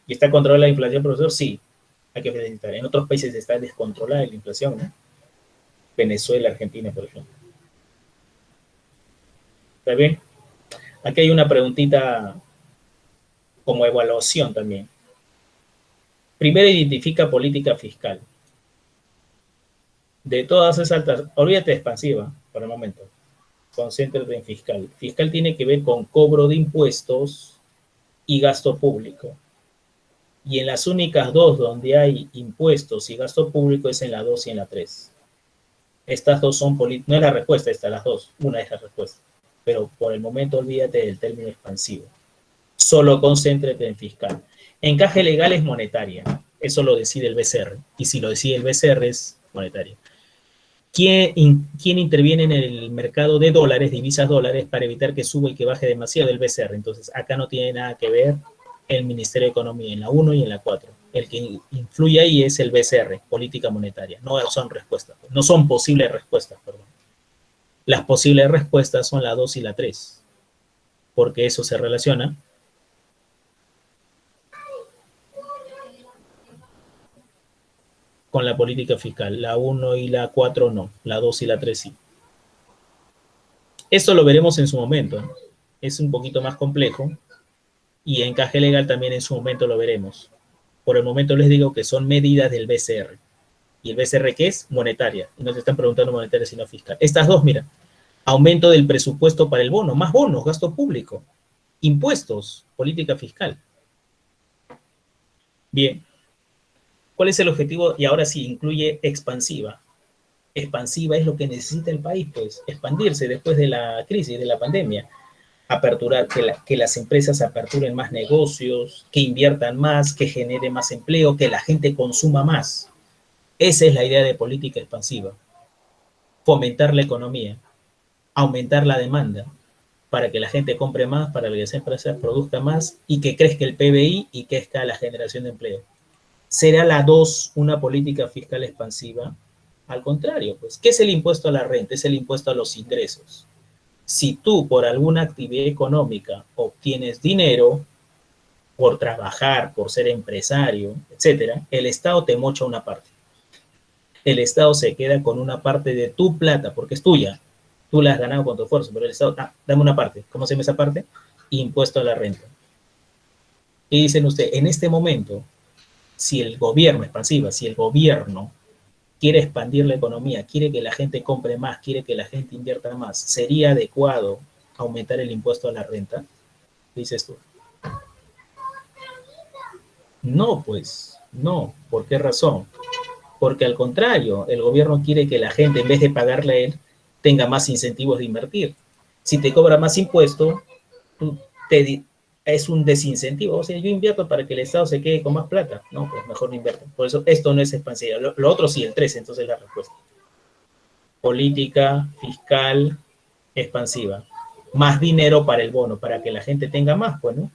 ¿Y está controlada la inflación, profesor? Sí, hay que felicitar. En otros países está descontrolada la inflación, ¿no? Venezuela, Argentina, por ejemplo. ¿Está bien? Aquí hay una preguntita como evaluación también. Primero identifica política fiscal. De todas esas, olvídate de expansiva por el momento. Concéntrate en fiscal. Fiscal tiene que ver con cobro de impuestos y gasto público. Y en las únicas dos donde hay impuestos y gasto público es en la 2 y en la 3. Estas dos son no es la respuesta, estas las dos, una es la respuesta. Pero por el momento olvídate del término expansivo. Solo concéntrate en fiscal. Encaje legal es monetaria, eso lo decide el BCR, y si lo decide el BCR es monetaria. ¿Quién interviene en el mercado de dólares, divisas dólares, para evitar que suba y que baje demasiado? El BCR. Entonces, acá no tiene nada que ver el Ministerio de Economía en la 1 y en la 4. El que influye ahí es el BCR, política monetaria. No son respuestas, no son posibles respuestas, perdón. Las posibles respuestas son la 2 y la 3, porque eso se relaciona con la política fiscal. La 1 y la 4 no, la 2 y la 3 sí. Esto lo veremos en su momento. Es un poquito más complejo y encaje legal también en su momento lo veremos. Por el momento les digo que son medidas del BCR. ¿Y el BCR qué es? Monetaria. Y no te están preguntando monetaria sino fiscal. Estas dos, mira. Aumento del presupuesto para el bono, más bonos, gasto público, impuestos, política fiscal. Bien. ¿Cuál es el objetivo? Y ahora sí, incluye expansiva. Expansiva es lo que necesita el país, pues, expandirse después de la crisis, de la pandemia. Aperturar, que las empresas aperturen más negocios, que inviertan más, que genere más empleo, que la gente consuma más. Esa es la idea de política expansiva. Fomentar la economía, aumentar la demanda, para que la gente compre más, para que las empresas produzcan más y que crezca el PBI y crezca la generación de empleo. ¿Será la 2 una política fiscal expansiva? Al contrario, pues, ¿qué es el impuesto a la renta? Es el impuesto a los ingresos. Si tú por alguna actividad económica obtienes dinero, por trabajar, por ser empresario, etcétera, el Estado te mocha una parte. El Estado se queda con una parte de tu plata, porque es tuya. Tú la has ganado con tu esfuerzo, pero el Estado, dame una parte. ¿Cómo se llama esa parte? Impuesto a la renta. Y dicen usted, en este momento, si el gobierno, expansiva, si el gobierno quiere expandir la economía, quiere que la gente compre más, quiere que la gente invierta más, ¿sería adecuado aumentar el impuesto a la renta? Dices tú. No, pues, no. ¿Por qué razón? Porque al contrario, el gobierno quiere que la gente, en vez de pagarle a él, tenga más incentivos de invertir. Si te cobra más impuesto, es un desincentivo. O sea, yo invierto para que el Estado se quede con más plata. No, pues mejor no invierto. Por eso esto no es expansiva. Lo otro sí, el 3, entonces la respuesta. Política fiscal expansiva. Más dinero para el bono, para que la gente tenga más, pues, ¿no?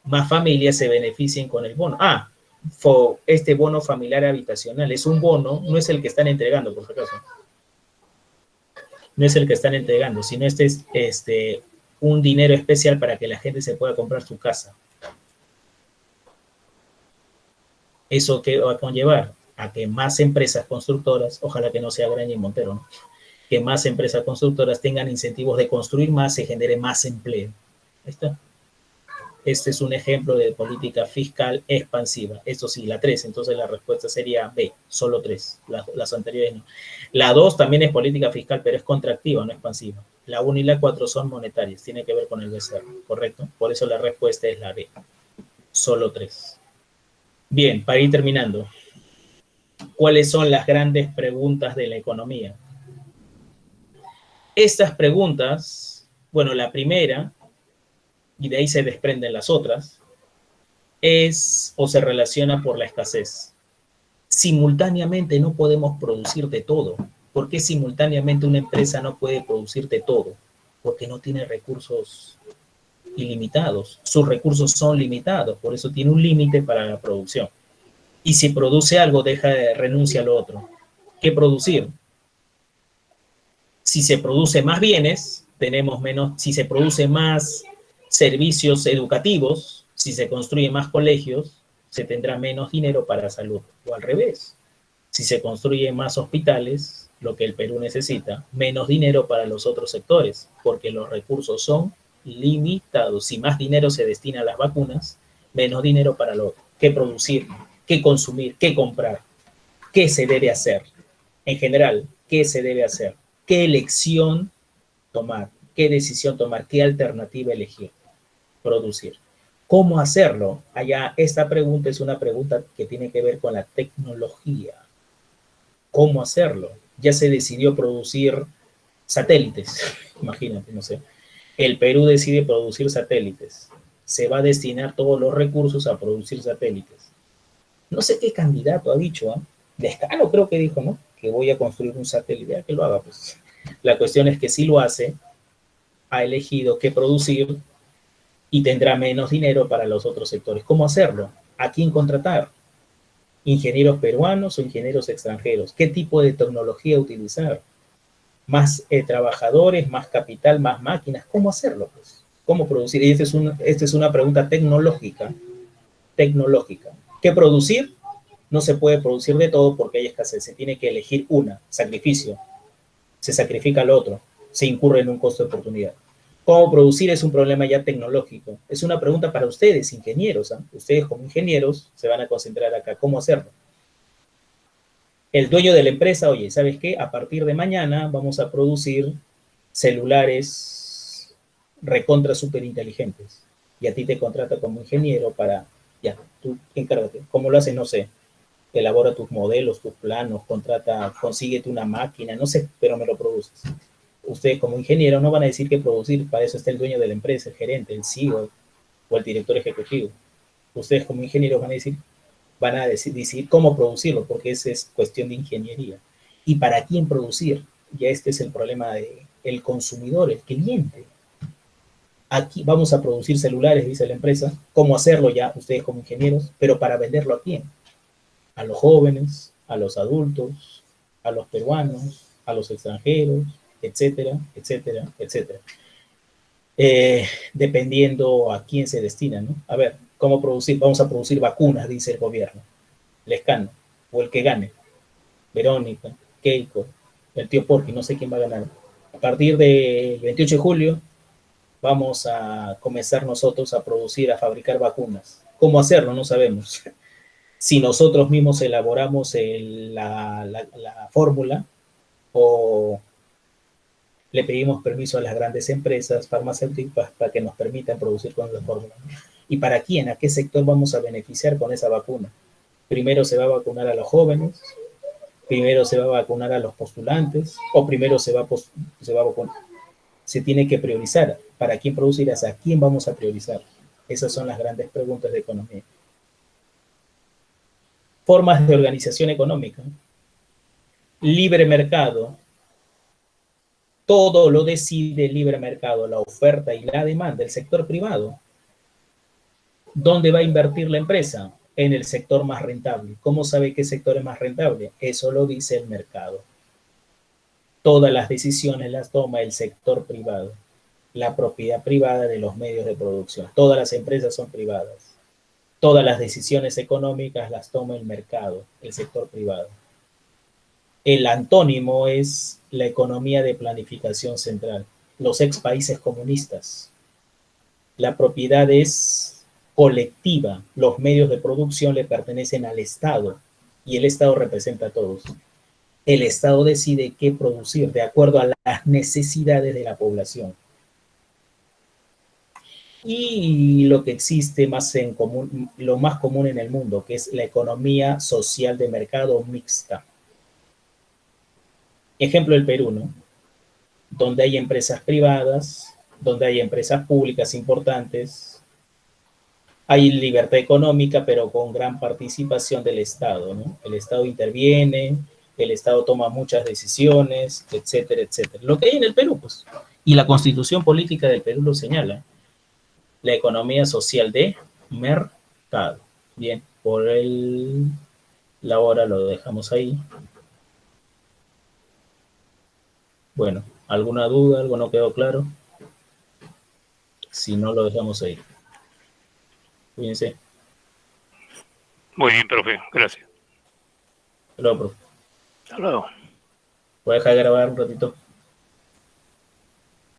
Más familias se beneficien con el bono. Este bono familiar habitacional es un bono, no es el que están entregando, por si acaso. No es el que están entregando, sino este es un dinero especial para que la gente se pueda comprar su casa. ¿Eso qué va a conllevar? A que más empresas constructoras, ojalá que no sea Graña y Montero, ¿no? Que más empresas constructoras tengan incentivos de construir más, se genere más empleo. Ahí está. Este es un ejemplo de política fiscal expansiva. Esto sí, la 3, entonces la respuesta sería B, solo 3, las anteriores no. La 2 también es política fiscal, pero es contractiva, no expansiva. La 1 y la 4 son monetarias, tiene que ver con el BCR, ¿correcto? Por eso la respuesta es la B, solo 3. Bien, para ir terminando, ¿cuáles son las grandes preguntas de la economía? Estas preguntas, bueno, la primera, y de ahí se desprenden las otras, es o se relaciona por la escasez. Simultáneamente no podemos producir de todo. ¿Por qué simultáneamente una empresa no puede producir de todo? Porque no tiene recursos ilimitados. Sus recursos son limitados, por eso tiene un límite para la producción. Y si produce algo, renuncia a lo otro. ¿Qué producir? Si se produce más bienes, tenemos menos. Si se produce más servicios educativos, si se construyen más colegios, se tendrá menos dinero para salud. O al revés, si se construyen más hospitales, lo que el Perú necesita, menos dinero para los otros sectores, porque los recursos son limitados. Si más dinero se destina a las vacunas, menos dinero para lo otro. ¿Qué producir? ¿Qué consumir? ¿Qué comprar? ¿Qué se debe hacer? En general, ¿qué se debe hacer? ¿Qué elección tomar? ¿Qué decisión tomar? ¿Qué alternativa elegir? Producir. ¿Cómo hacerlo? Allá, esta pregunta es una pregunta que tiene que ver con la tecnología. ¿Cómo hacerlo? ya se decidió producir satélites, imagínate, no sé. El Perú decide producir satélites. Se va a destinar todos los recursos a producir satélites. No sé qué candidato ha dicho, ¿eh? Lescano creo que dijo, ¿no? Que voy a construir un satélite, ya que lo haga, pues. La cuestión es que si lo hace, ha elegido qué producir y tendrá menos dinero para los otros sectores. ¿Cómo hacerlo? ¿A quién contratar? ¿Ingenieros peruanos o ingenieros extranjeros? ¿Qué tipo de tecnología utilizar? ¿Más trabajadores, más capital, más máquinas? ¿Cómo hacerlo? Pues? ¿Cómo producir? Y esta es una pregunta tecnológica. Tecnológica. ¿Qué producir? No se puede producir de todo porque hay escasez. Se tiene que elegir una, sacrificio. Se sacrifica al otro. Se incurre en un costo de oportunidad. ¿Cómo producir? Es un problema ya tecnológico. Es una pregunta para ustedes, ingenieros. ¿Eh? Ustedes como ingenieros se van a concentrar acá. ¿Cómo hacerlo? El dueño de la empresa, oye, ¿sabes qué? A partir de mañana vamos a producir celulares recontra súper inteligentes. Y a ti te contrata como ingeniero para, ya, tú encárgate. ¿Cómo lo haces? No sé. Elabora tus modelos, tus planos, contrata, consíguete una máquina, no sé, pero me lo produces. Ustedes como ingenieros no van a decir qué producir, para eso está el dueño de la empresa, el gerente, el CEO o el director ejecutivo. Ustedes como ingenieros van a decidir cómo producirlo, porque esa es cuestión de ingeniería. ¿Y para quién producir? Ya este es el problema del consumidor, el cliente. Aquí vamos a producir celulares, dice la empresa. ¿Cómo hacerlo ya ustedes como ingenieros? Pero para venderlo a quién? A los jóvenes, a los adultos, a los peruanos, a los extranjeros, etcétera, etcétera, etcétera. Dependiendo a quién se destina, ¿no? A ver, ¿cómo producir? Vamos a producir vacunas, dice el gobierno. Lescano, o el que gane. Verónica, Keiko, el tío Porky, no sé quién va a ganar. A partir del 28 de julio vamos a comenzar nosotros a producir, a fabricar vacunas. ¿Cómo hacerlo? No sabemos. Si nosotros mismos elaboramos la fórmula o le pedimos permiso a las grandes empresas farmacéuticas para que nos permitan producir con la fórmula. ¿Y para quién? ¿A qué sector vamos a beneficiar con esa vacuna? Primero se va a vacunar a los jóvenes, primero se va a vacunar a los postulantes, o primero se va a vacunar. Se tiene que priorizar. ¿Para quién producirás? ¿A quién vamos a priorizar? Esas son las grandes preguntas de economía. Formas de organización económica. Libre mercado. Todo lo decide el libre mercado, la oferta y la demanda, el sector privado. ¿Dónde va a invertir la empresa? En el sector más rentable. ¿Cómo sabe qué sector es más rentable? Eso lo dice el mercado. Todas las decisiones las toma el sector privado, la propiedad privada de los medios de producción. Todas las empresas son privadas. Todas las decisiones económicas las toma el mercado, el sector privado. El antónimo es la economía de planificación central, los ex países comunistas. La propiedad es colectiva, los medios de producción le pertenecen al Estado y el Estado representa a todos. El Estado decide qué producir de acuerdo a las necesidades de la población. Y lo que existe más en común, lo más común en el mundo, que es la economía social de mercado mixta. Ejemplo el Perú, ¿no? Donde hay empresas privadas, donde hay empresas públicas importantes, hay libertad económica, pero con gran participación del Estado, ¿no? El Estado interviene, el Estado toma muchas decisiones, etcétera, etcétera. Lo que hay en el Perú, pues. Y la Constitución Política del Perú lo señala. La economía social de mercado. Bien, la hora lo dejamos ahí. Bueno, ¿alguna duda? ¿Algo no quedó claro? Si no, lo dejamos ahí. Cuídense. Muy bien, profe. Gracias. Hasta luego, profe. Hasta luego. Voy a dejar de grabar un ratito.